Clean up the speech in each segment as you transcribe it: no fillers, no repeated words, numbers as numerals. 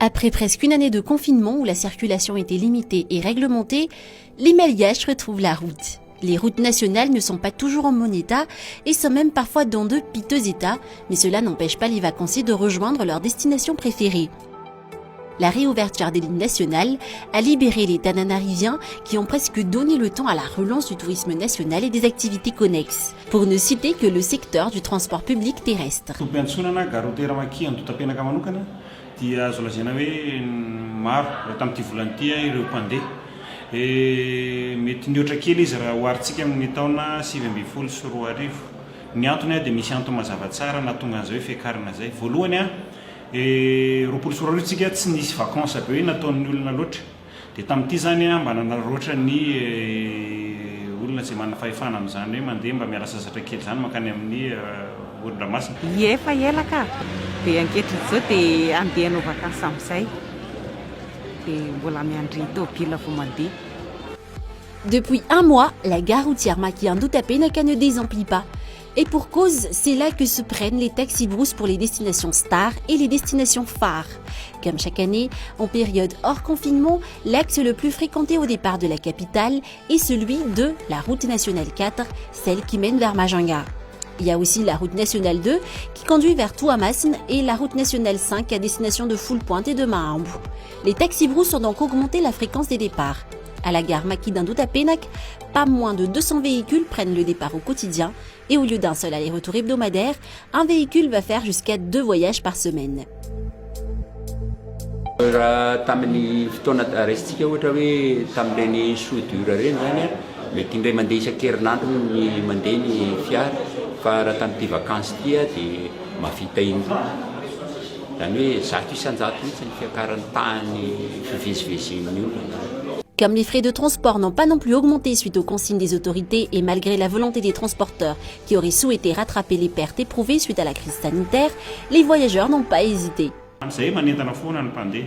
Après presque une année de confinement où la circulation était limitée et réglementée, les Malgaches retrouvent la route. Les routes nationales ne sont pas toujours en bon état et sont même parfois dans de piteux états, mais cela n'empêche pas les vacanciers de rejoindre leur destination préférée. La réouverture des lignes nationales a libéré les Tananariviens qui ont presque donné le temps à la relance du tourisme national et des activités connexes, pour ne citer que le secteur du transport public terrestre. Dia azo lazaina hoe maro tamin'ity volana ity ireo mpandeha mety nioatra kely izy raha oharitsika amin'ny taona 2020 sy 2021. Ny antony dia misy antony mazava tsara nahatonga an'izao hoe fiakarana izay. Voalohany roapolo sy roa arivo tsika tsy nisy vacances be hoe nataon'ny olona loatra. Dia tamin'ity zany mba nanararaotra ny olona izay manana fahefana amin'izany hoe mandeha mba miala sasatra kely zany mankany amin'ny olo-dramasina. Efa ela ka dia ankehitriny izao dia andeha hanao vakansy amin'izay dia mbola miandry tômôbila vao mandeha. Depuis un mois, la gare routière Makian-Dutapénaca ne désemplit pas. Et pour cause, c'est là que se prennent les taxis-brousses pour les destinations stars et les destinations phares. Comme chaque année, en période hors confinement, l'axe le plus fréquenté au départ de la capitale est celui de la route nationale 4, celle qui mène vers Majanga. Il y a aussi la route nationale 2 qui conduit vers Tuamasin et la route nationale 5 à destination de Fulpointe et de Mahambu. Les taxis-brousses ont donc augmenté la fréquence des départs. À la gare Makian-Dutapénaca, pas moins de 200 véhicules prennent le départ au quotidien et au lieu d'un seul aller-retour hebdomadaire, un véhicule va faire jusqu'à 2 voyages par semaine. Tamin'ny fotoana raisitsika ohatra hoe tamin'ireny soudure reny zany mety indray mandeha isan-kerinandro ny mandeha ny fiara fa raha tamin'ity vacances ity dia mahavita zany hoe zato isan-jato mihitsy ny fiakaran'ny tany fivezivezen'ny olona. Comme les frais de transport n'ont pas non plus augmenté suite aux consignes des autorités et malgré la volonté des transporteurs qui auraient souhaité rattraper les pertes éprouvées suite à la crise sanitaire, les voyageurs n'ont pas hésité. Zay manentana foana ny mpandeha.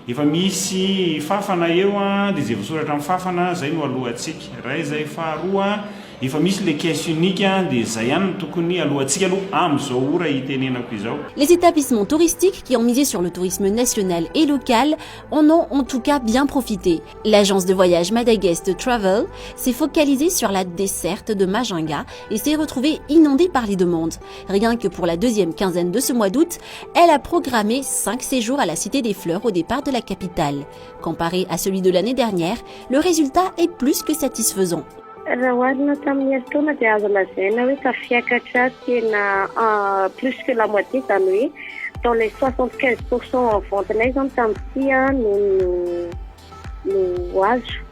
Efa misy fafana eo dia izay voasoratra amin'ny fafana zay no alohantsika. Raha izay faharoa efa misy le caisse unique dia zay ihany no tokony alohantsika aloha amin'izao ora itenenako izao. Les établissements touristiques qui ont misé sur le tourisme national et local en ont en tout cas bien profité. L'agence de voyage Madaguest Travel s'est focalisée sur la desserte de Majanga et s'est retrouvée inondée par les demandes. Rien que pour la deuxième quinzaine de ce mois d'août, elle a programmé 5 séjours à la Cité des Fleurs au départ de la capitale. Comparé à celui de l'année dernière, le résultat est plus que satisfaisant. Raha oharina tamin'ny eritaona dia azo lazaina hoe tafiakatra tena plus que la moitié zany hoe dans les 75% en ventenay zany tamin'ity no azo.